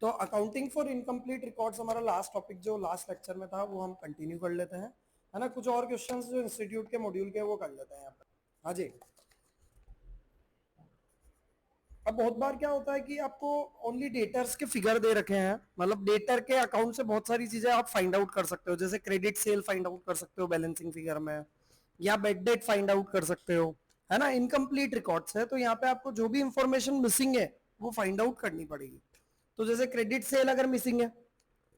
तो accounting for incomplete records हमारा last topic जो लास्ट लेक्चर में था वो हम कंटिन्यू कर लेते हैं, है ना। कुछ और क्वेश्चंस जो इंस्टीट्यूट के मॉड्यूल के वो कर लेते हैं यहाँ पे। हाँ जी। अब बहुत बार क्या होता है कि आपको ओनली डेटर्स के फिगर दे रखे हैं, मतलब डेटर के अकाउंट से बहुत सारी चीजें आप फाइंड आउट कर सकते हो, जैसे क्रेडिट सेल फाइंड आउट कर सकते हो बैलेंसिंग फिगर में, या बेड डेट फाइंड आउट कर सकते हो, है ना। इनकम्प्लीट रिकॉर्ड्स है तो यहाँ पे आपको जो भी इंफॉर्मेशन मिसिंग है वो फाइंड आउट करनी पड़ेगी। तो जैसे क्रेडिट सेल अगर मिसिंग है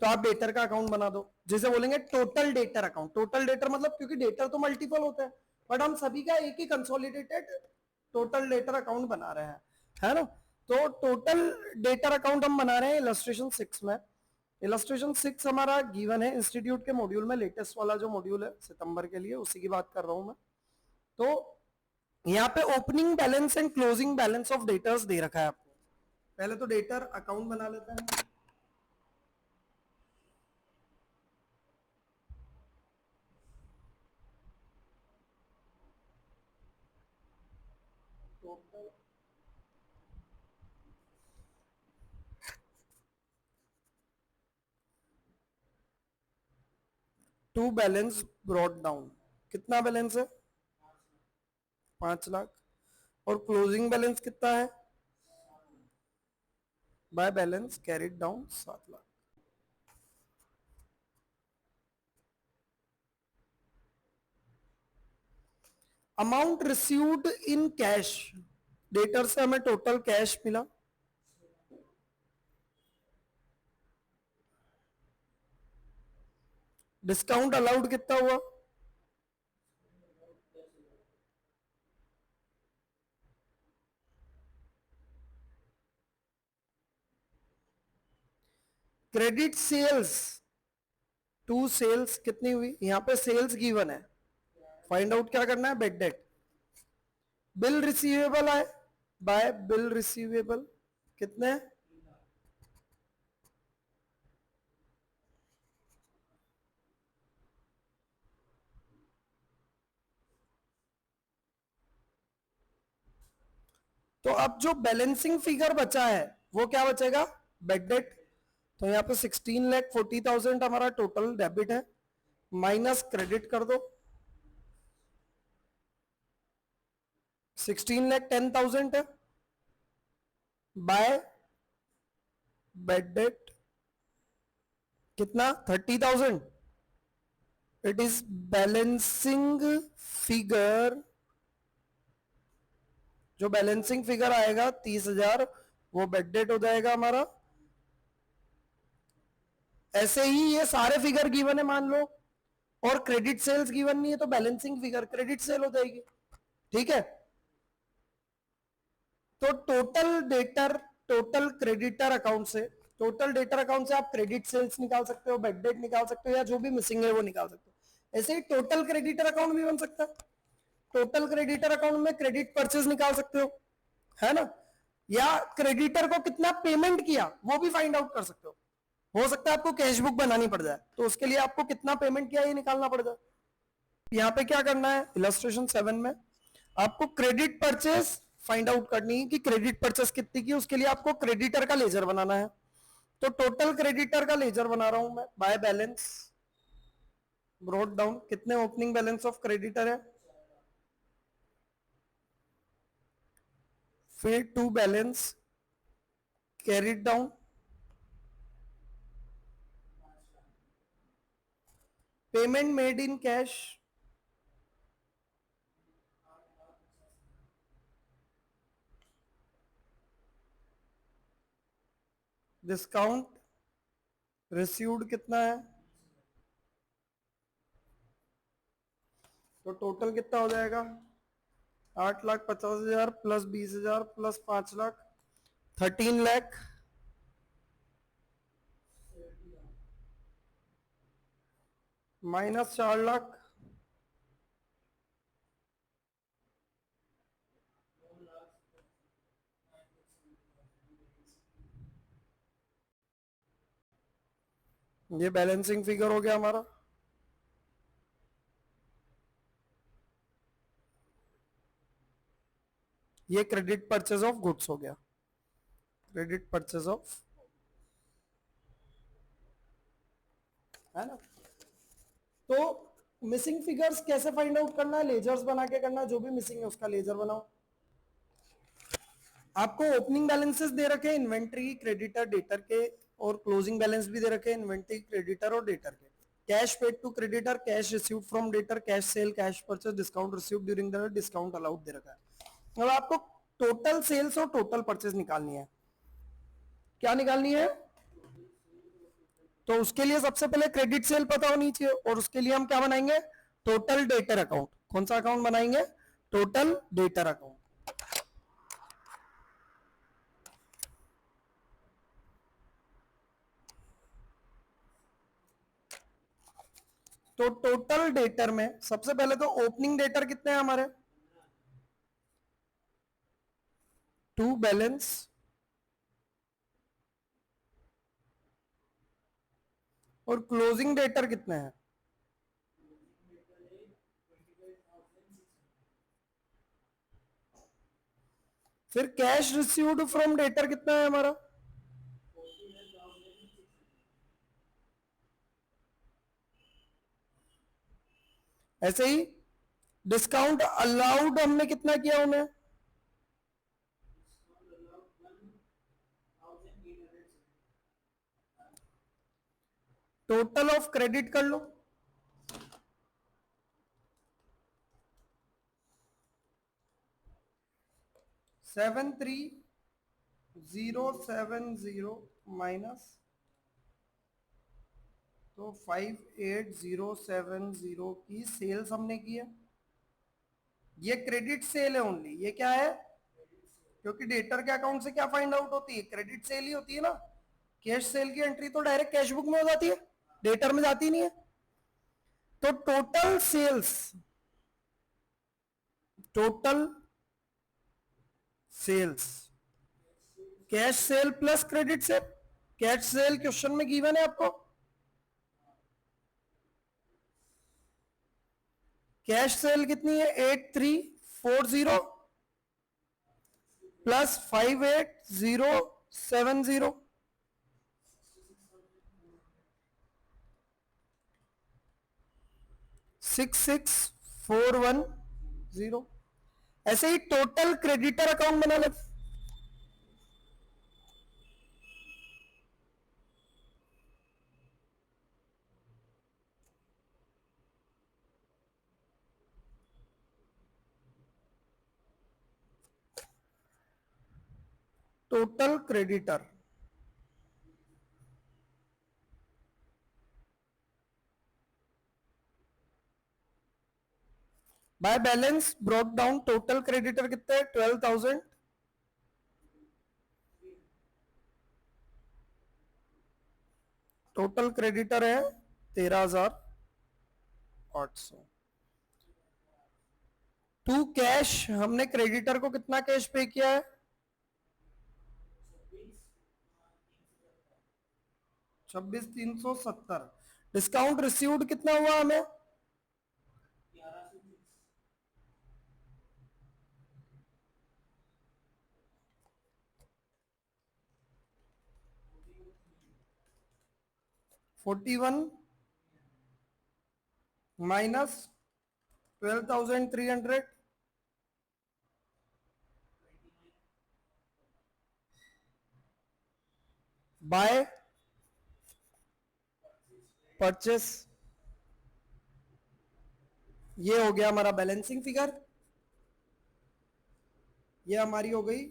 तो आप डेटर का अकाउंट बना दो, जैसे बोलेंगे total debtor account. Total debtor मतलब क्योंकि डेटर तो मल्टीपल होता है बट हम सभी का एक ही कंसोलिडेटेड टोटल डेटर अकाउंट बना रहे हैं, है ना। तो टोटल डेटर अकाउंट हम बना रहे हैं इलस्ट्रेशन 6 में। इलस्ट्रेशन 6 हमारा गिवन है इंस्टीट्यूट के मॉड्यूल में, लेटेस्ट वाला जो मॉड्यूल है सितंबर के लिए, उसी की बात कर रहा हूं मैं। तो यहाँ पे opening balance and closing balance of debtors दे रखा है आपको। पहले तो डेटर अकाउंट बना लेते हैं। Total two balance brought down, कितना बैलेंस है? 5 लाख। और क्लोजिंग बैलेंस कितना है? By balance carried down 7 lakh. Amount received in cash, debtor से हमें टोटल कैश मिला। डिस्काउंट अलाउड कितना हुआ? क्रेडिट सेल्स, टू सेल्स कितनी हुई? यहां पे सेल्स गिवन है, फाइंड आउट क्या करना है? Bed date. बिल रिसीवेबल है, बाय बिल रिसीवेबल कितने? तो अब जो बैलेंसिंग फिगर बचा है वो क्या बचेगा? Bed date. तो यहां पे 16,40,000 हमारा टोटल डेबिट है, माइनस क्रेडिट कर दो 16,10,000 है, बाय बेड डेट कितना? 30,000। इट इज बैलेंसिंग फिगर, जो बैलेंसिंग फिगर आएगा 30,000 वो बेड डेट हो जाएगा हमारा। ऐसे ही ये सारे फिगर गिवन है मान लो, और क्रेडिट सेल्स गिवन नहीं है तो बैलेंसिंग फिगर क्रेडिट सेल हो जाएगी, ठीक है। तो total debtor, total creditor account से, टोटल डेटर अकाउंट से आप क्रेडिट सेल्स निकाल सकते हो, बेड डेट निकाल सकते हो, या जो भी मिसिंग है वो निकाल सकते हो। ऐसे ही टोटल क्रेडिटर अकाउंट भी बन सकता है। टोटल क्रेडिटर अकाउंट में क्रेडिट परचेज निकाल सकते हो, है ना। या क्रेडिटर को कितना पेमेंट किया वो भी फाइंड आउट कर सकते हो सकता है आपको कैश बुक बनानी पड़ जाए तो उसके लिए आपको कितना पेमेंट किया ये निकालना पड़ जाए। यहां पे क्या करना है इलस्ट्रेशन 7 में, आपको क्रेडिट परचेस फाइंड आउट करनी है कि क्रेडिट परचेस कितनी की, उसके लिए आपको क्रेडिटर का लेजर बनाना है। तो टोटल क्रेडिटर का लेजर बना रहा हूं मैं, बाय बैलेंस ब्रॉट डाउन, कितने ओपनिंग बैलेंस ऑफ क्रेडिटर है, फिर to balance carried down, payment made in cash, discount received कितना है, तो टोटल कितना हो जाएगा? 8,50,000 plus 20,000 plus 5 lakh, 13 lakh minus 4 lakh, ये बैलेंसिंग फिगर हो गया हमारा। ये क्रेडिट परचेज ऑफ गुड्स हो गया, क्रेडिट परचेज ऑफ है ना। तो मिसिंग फिगर्स कैसे फाइंड आउट करना है, लेजर्स बना के करना है, जो भी मिसिंग है उसका लेजर बनाओ। आपको ओपनिंग बैलेंसेस दे रखे हैं इन्वेंट्री, क्रेडिटर, डेटर के, और क्लोजिंग बैलेंस भी दे रखे हैं इन्वेंट्री, क्रेडिटर और डेटर के। Cash paid to creditor, cash received from debtor, cash sale, cash purchase, discount received during the, discount allowed दे रखा है। अब आपको टोटल सेल्स और टोटल परचेस निकालनी है। क्या निकालनी है? तो उसके लिए सबसे पहले क्रेडिट सेल पता होनी चाहिए, और उसके लिए हम क्या बनाएंगे? Total debtor account. कौन सा अकाउंट बनाएंगे? Total debtor account. तो टोटल डेटर में सबसे पहले तो ओपनिंग डेटर कितने हैं हमारे? टू बैलेंस, और क्लोजिंग डेटर कितने हैं? फिर कैश रिसीव्ड फ्रॉम डेटर कितना है हमारा? ऐसे ही डिस्काउंट अलाउड हमने कितना किया उन्हें? टोटल ऑफ क्रेडिट कर लो। 73070 माइनस, तो 58070 की सेल्स हमने की है। ये क्रेडिट सेल है ओनली। ये क्या है? क्योंकि डेटर के अकाउंट से क्या फाइंड आउट होती है? क्रेडिट सेल ही होती है ना। कैश सेल की एंट्री तो डायरेक्ट कैश बुक में हो जाती है, डेटर में जाती नहीं है। तो total sales, total sales, cash sale plus credit sale. Cash sale question में गिवन है आपको। कैश सेल कितनी है? 8340 प्लस 58070, 66410। ऐसे ही टोटल क्रेडिटर अकाउंट बना ले। Total creditor bye balance brought down. Total creditor कितने हैं? 12,000। टोटल क्रेडिटर है 13,800। टू कैश, हमने क्रेडिटर को कितना कैश पे किया है? 26,370। डिस्काउंट रिसीव्ड कितना हुआ हमें? 41 माइनस 12,300 बाय परचेस। ये हो गया हमारा बैलेंसिंग फिगर। ये हमारी हो गई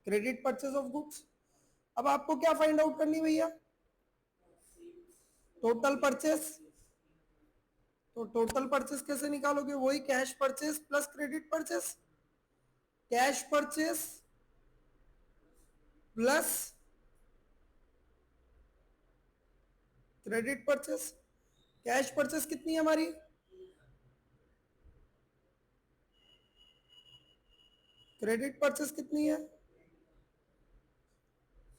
क्रेडिट परचेस ऑफ गुड्स। अब आपको क्या फाइंड आउट करनी भैया? Total purchase. तो टोटल परचेस कैसे निकालोगे? वही cash purchase plus credit purchase. Cash purchase plus credit purchase. Cash purchase कितनी है हमारी? क्रेडिट परचेस कितनी है?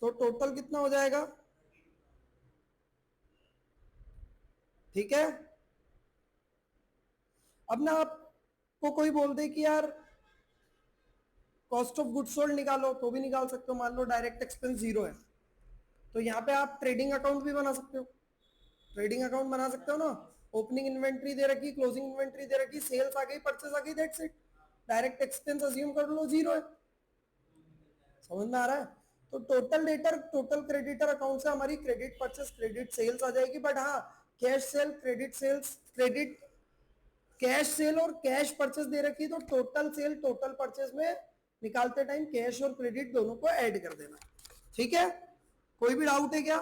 तो टोटल कितना हो जाएगा? ठीक है। अब ना आपको कोई बोल दे कि यार कॉस्ट ऑफ गुड्स सोल्ड निकालो तो भी निकाल सकते हो, मान लो डायरेक्ट एक्सपेंस जीरो है तो यहाँ पे आप ट्रेडिंग अकाउंट भी बना सकते हो, ट्रेडिंग अकाउंट बना सकते हो ना। ओपनिंग इन्वेंट्री दे रखी, क्लोजिंग इन्वेंट्री दे रखी, सेल्स आ गई, परचेस आ गई, that's it. Direct expense assume कर लो जीरो है। समझ में आ रहा है? तो total debtor total creditor account से हमारी क्रेडिट परचेस क्रेडिट सेल्स आ जाएगी, बट हाँ cash sale credit sales credit cash sale और कैश परचेस दे रखी है तो टोटल सेल टोटल परचेस में निकालते टाइम कैश और क्रेडिट दोनों को ऐड कर देना। ठीक है, कोई भी डाउट है क्या?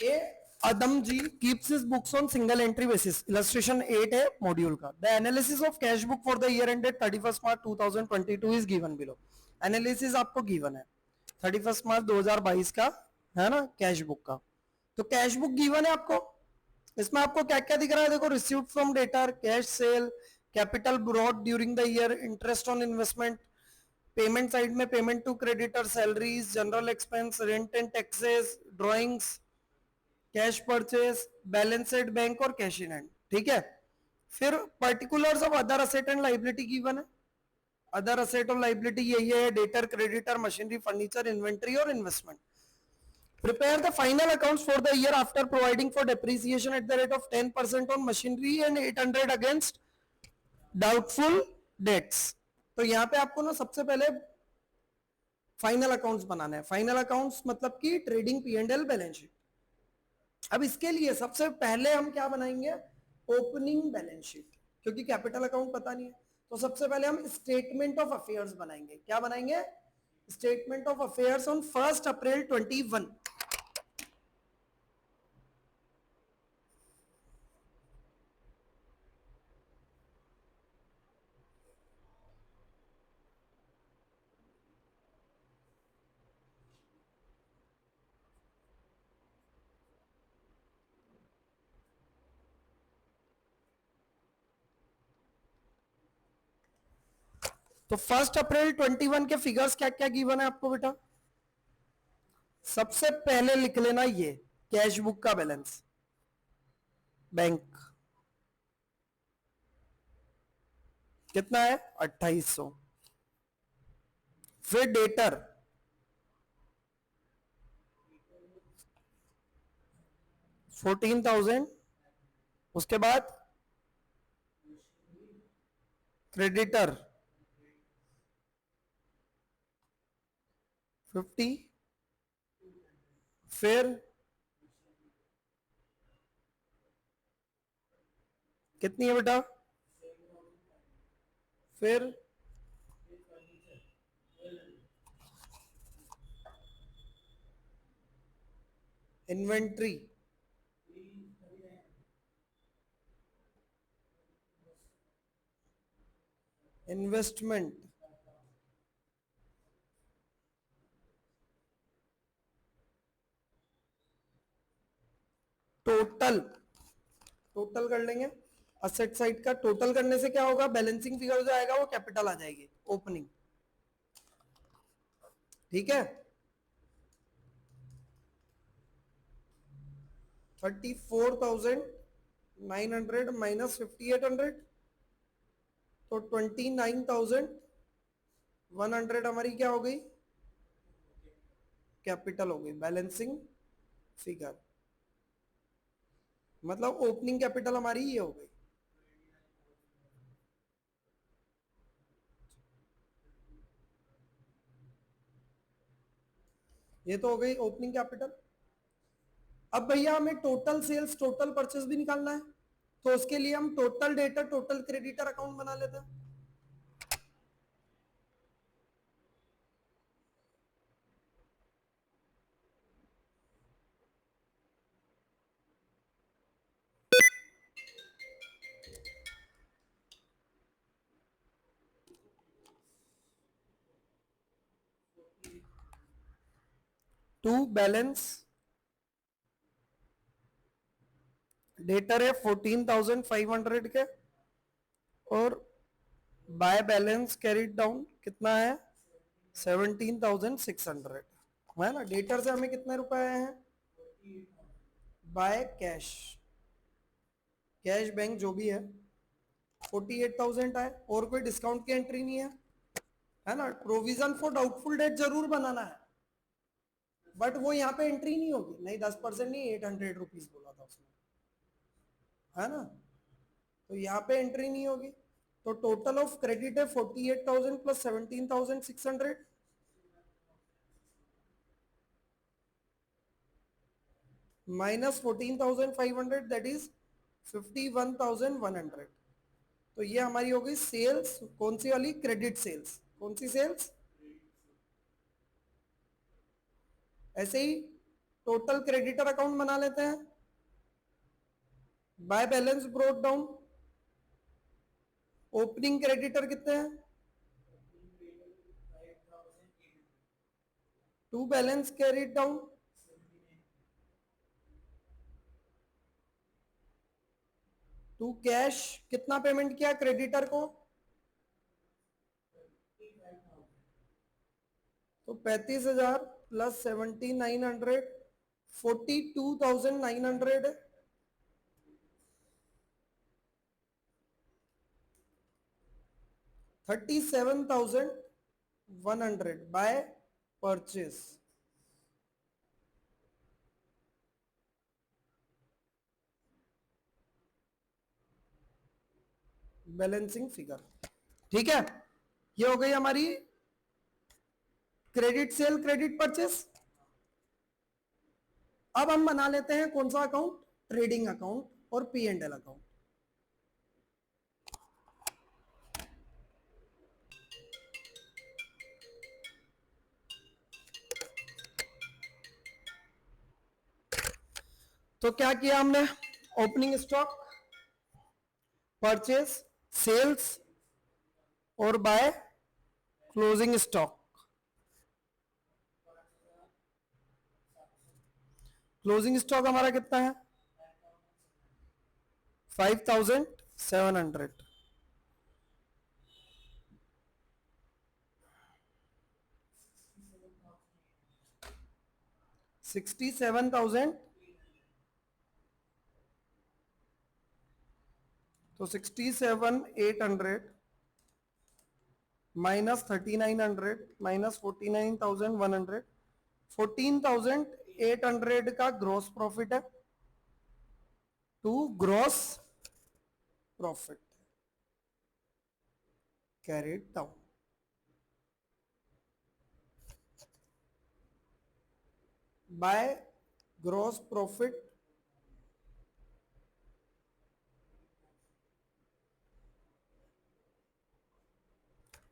A Adam G keeps his books on single entry basis, illustration 8 है मॉड्यूल का। The analysis of cash book for the year ended 31 March 2022 is given below. Analysis आपको गिवन है 31 मार्च 2022 का, है ना, कैश बुक का। तो कैश बुक गिवन है आपको, इसमें आपको क्या क्या दिख रहा है? देखो, received from debtor, cash sale, capital brought during the year, interest on investment, payment side में payment to creditor, salaries, general expense, rent and taxes, drawings, cash purchase, balanced bank और कैश इन हैंड। ठीक है, फिर particulars of other asset and liability given है। Other asset और liability यही है, debtor, creditor, machinery, furniture, inventory और investment. Prepare the final accounts for the year after providing for depreciation at the rate of 10% on machinery and 800 against doubtful debts। तो यहाँ पे आपको ना सबसे पहले फाइनल अकाउंट्स बनाना है। फाइनल अकाउंट्स मतलब कि trading P and L balance sheet. अब इसके लिए सबसे पहले हम क्या बनाएंगे? ओपनिंग बैलेंस शीट, क्योंकि कैपिटल अकाउंट पता नहीं है। तो सबसे पहले हम स्टेटमेंट ऑफ अफेयर्स बनाएंगे। क्या बनाएंगे? स्टेटमेंट ऑफ अफेयर्स ऑन 1 अप्रैल 21। तो 1 अप्रैल 21 के फिगर्स क्या क्या गिवन है आपको बेटा? सबसे पहले लिख लेना ये कैश बुक का बैलेंस, बैंक कितना है? 2800। फिर डेटर 14,000। उसके बाद क्रेडिटर 50। फिर कितनी है बेटा? फिर इन्वेंट्री, इन्वेस्टमेंट, टोटल। टोटल कर लेंगे असेट साइड का। टोटल करने से क्या होगा? बैलेंसिंग फिगर जो आएगा वो कैपिटल आ जाएगी, ओपनिंग। ठीक है, 34,900 माइनस 5,800 तो 29,100 हमारी क्या हो गई? कैपिटल हो गई, बैलेंसिंग फिगर। मतलब ओपनिंग कैपिटल हमारी ये हो गई। ये तो हो गई ओपनिंग कैपिटल। अब भैया हमें टोटल सेल्स टोटल परचेस भी निकालना है, तो उसके लिए हम total debtor total creditor account बना लेते हैं। टू बैलेंस डेटर है 14,500 के, और बाय बैलेंस कैरिड डाउन कितना है? 17,600, है ना। डेटर से हमें कितने रुपए आए हैं? बाय कैश, कैश बैंक जो भी है 48,000 आए, और कोई डिस्काउंट की एंट्री नहीं है ना। प्रोविजन फॉर डाउटफुल डेट जरूर बनाना है, बट वो यहाँ पे एंट्री नहीं होगी, नहीं 10% नहीं, 800 रुपीज बोला था उसने, है ना, तो यहाँ पे एंट्री नहीं होगी। तो टोटल ऑफ क्रेडिट है 48,000 प्लस 17,600 माइनस 14,500, दैट इज 51,100। तो ये हमारी हो गई सेल्स, कौन सी वाली, क्रेडिट सेल्स। कौन सी सेल्स, ऐसे ही टोटल क्रेडिटर अकाउंट बना लेते हैं। By balance brought down, opening creditor कितने हैं, to balance carried down, to cash कितना पेमेंट किया क्रेडिटर को, तो 35,000 plus 7,900, 42,900, 37,100 by purchase. Balancing figure, ठीक है। ये हो गई हमारी क्रेडिट सेल, क्रेडिट परचेस। अब हम बना लेते हैं कौन सा अकाउंट, ट्रेडिंग अकाउंट और पी एंड एल अकाउंट। तो क्या किया हमने, ओपनिंग स्टॉक, परचेस, सेल्स और by closing stock. Closing stock हमारा कितना है, 5,700। 67,000, तो 67,800 माइनस 3,900 माइनस 49,100, 14,800 का ग्रॉस प्रॉफिट है, to gross profit carried down. By gross profit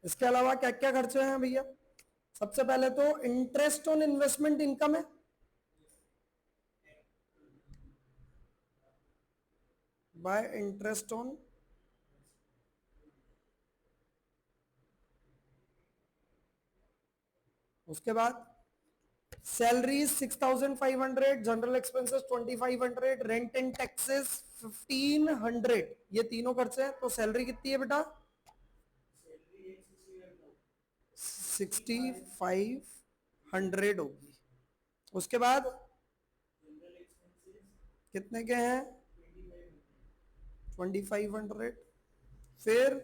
इसके अलावा क्या क्या खर्चे हैं भैया, सबसे पहले तो इंटरेस्ट ऑन इन्वेस्टमेंट इनकम है, बाय इंटरेस्ट ऑन, उसके बाद salary 6,500, general expenses 2,500, rent and taxes 1,500, ये तीनों खर्चे हैं। तो सैलरी कितनी है बेटा, 6,500 होगी। उसके बाद कितने के हैं, 2,500, फिर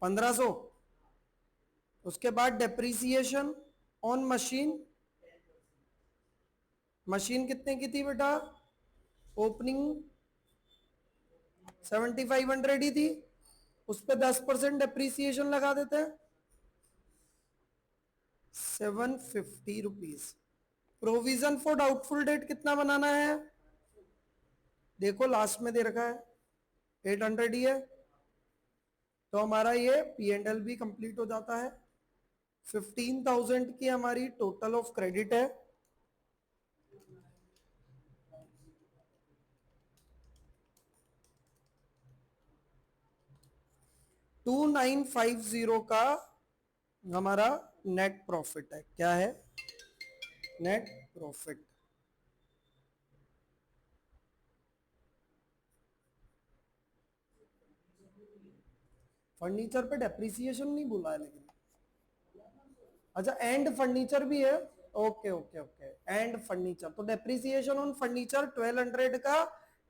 1,500। उसके बाद डेप्रीसिएशन ऑन मशीन, मशीन कितने की थी बेटा, ओपनिंग 7,500 ही थी, उस पर 10% डेप्रीसिएशन लगा देते हैं, 750 rupees. Provision for doubtful debt कितना बनाना है, देखो लास्ट में दे रखा है 800 ही है, तो हमारा ये पी एंड एल भी कंप्लीट हो जाता है। 15,000 की हमारी टोटल ऑफ क्रेडिट है, 2,950 का हमारा नेट प्रॉफिट है। क्या है, नेट प्रॉफिट। फर्नीचर पे डेप्रिसिएशन नहीं बोला है लेकिन, अच्छा एंड फर्नीचर भी है, okay okay okay. And furniture, तो डेप्रिसिएशन ऑन फर्नीचर 1200 का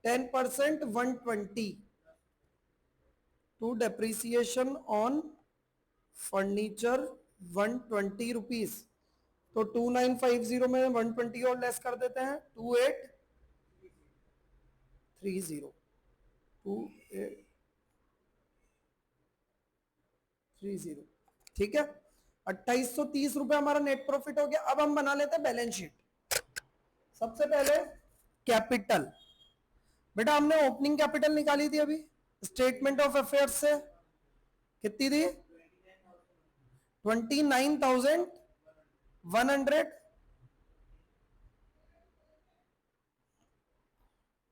10% 120 to depreciation on furniture 120 rupees. तो 2950 में 120 और लेस कर देते हैं, 2830, 2830। ठीक है, 2830 रुपए हमारा नेट प्रॉफिट हो गया। अब हम बना लेते हैं बैलेंस शीट। सबसे पहले कैपिटल, बेटा हमने ओपनिंग कैपिटल निकाली थी अभी स्टेटमेंट ऑफ अफेयर्स से, कितनी थी? 29,100।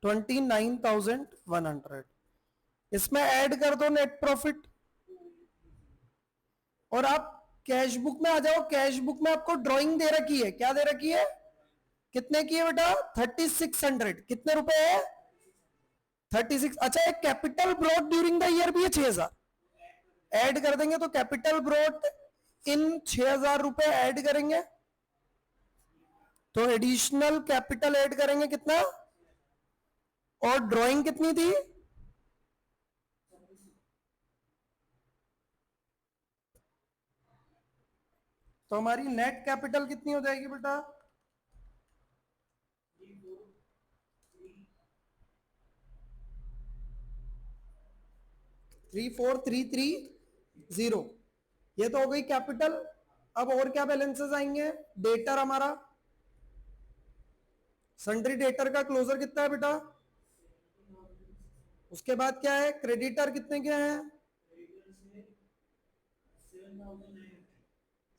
29,100 इसमें ऐड कर दो नेट प्रॉफिट, और आप कैश बुक में आ जाओ। कैश बुक में आपको ड्राइंग दे रखी है, क्या दे रखी है? कितने की है बेटा? 3600। कितने रुपए है? 36। अच्छा, एक capital brought during the year भी है 6000, ऐड कर देंगे तो कैपिटल ब्रॉट इन 6000 रुपए ऐड करेंगे, तो एडिशनल कैपिटल ऐड करेंगे कितना? और ड्राइंग कितनी थी? तो हमारी नेट कैपिटल कितनी हो जाएगी बेटा? 34,330। ये तो हो गई कैपिटल। अब और क्या बैलेंसेस आएंगे? डेटर हमारा, सन्ड्री डेटर का क्लोजर कितना है बेटा? उसके बाद क्या है? क्रेडिटर कितने के हैं?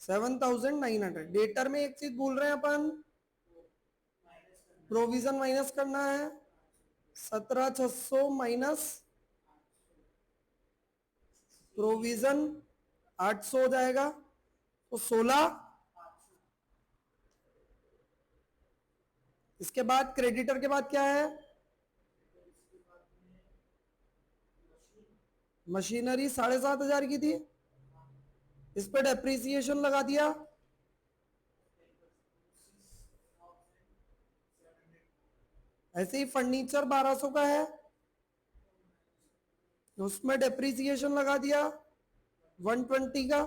7,900। डेटर में एक चीज भूल रहे हैं अपन, प्रोविजन माइनस करना है। 17,600 माइनस प्रोविजन 800 हो जाएगा, तो 16। इसके बाद क्रेडिटर के बाद क्या है? मशीनरी 7,500 की थी, इस पर डेप्रिसिएशन लगा दिया। ऐसे ही फर्नीचर 1200 का है, उसमें डेप्रिसिएशन लगा दिया 120 का,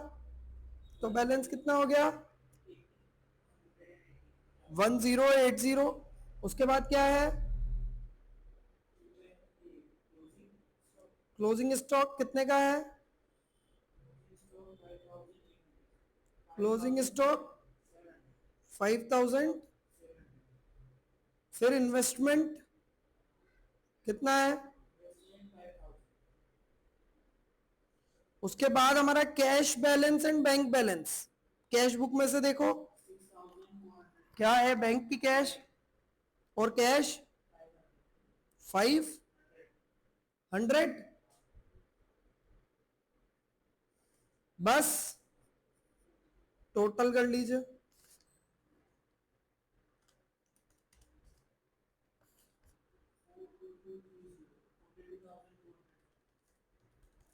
तो बैलेंस कितना हो गया? 1080। उसके बाद क्या है? क्लोजिंग स्टॉक कितने का है? Closing stock 5,000। फिर इन्वेस्टमेंट कितना है? उसके बाद हमारा cash balance and bank balance. Cash book में से देखो क्या है? बैंक की कैश और कैश 500। बस टोटल कर लीजिए।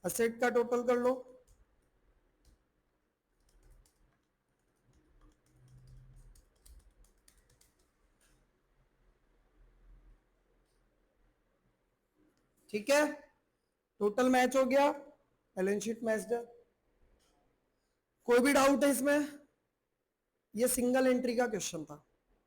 असेट का टोटल कर लो। ठीक है, टोटल मैच हो गया, बैलेंस शीट मैच्ड है। कोई भी डाउट है इसमें? ये सिंगल एंट्री का क्वेश्चन था।